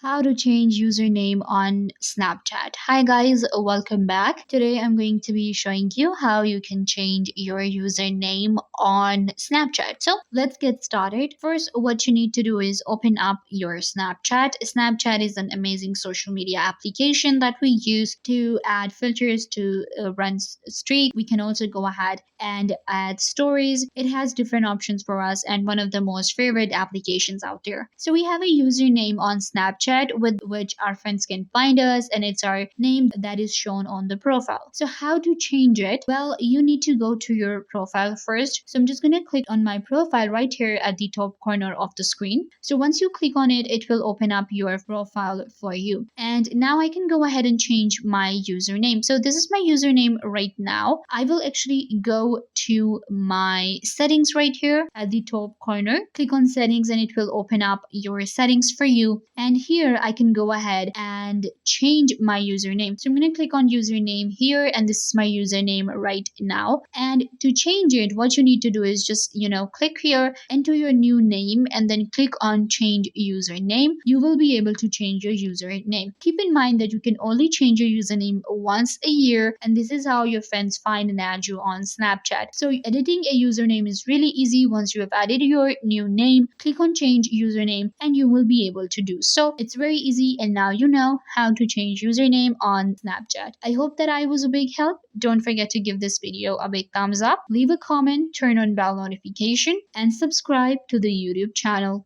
How to change username on Snapchat. Hi guys, welcome back. Today I'm going to be showing you how you can change your username on Snapchat. So let's get started. First, what you need to do is open up your Snapchat. Snapchat is an amazing social media application that we use to add filters to run streak. We can also go ahead and add stories. It has different options for us and one of the most favorite applications out there. So we have a username on Snapchat with which our friends can find us, and it's our name that is shown on the profile. So how to change it? Well, you need to go to your profile first. So I'm just going to click on my profile right here at the top corner of the screen. So once you click on it, it will open up your profile for you. And now I can go ahead and change my username. So this is my username right now. I will actually go to my settings right here at the top corner. Click on settings and it will open up your settings for you. And here I can go ahead and change my username. So I'm going to click on username here, and this is my username right now. And to change it, what you need to do is just, click here, enter your new name, and then click on change username. You will be able to change your username. Keep in mind that you can only change your username once a year, and this is how your friends find and add you on Snapchat. So editing a username is really easy. Once you have added your new name, click on change username and you will be able to do so. It's very easy, and now you know how to change username on Snapchat. I hope that I was a big help. Don't forget to give this video a big thumbs up, leave a comment, turn on bell notification, and subscribe to the YouTube channel.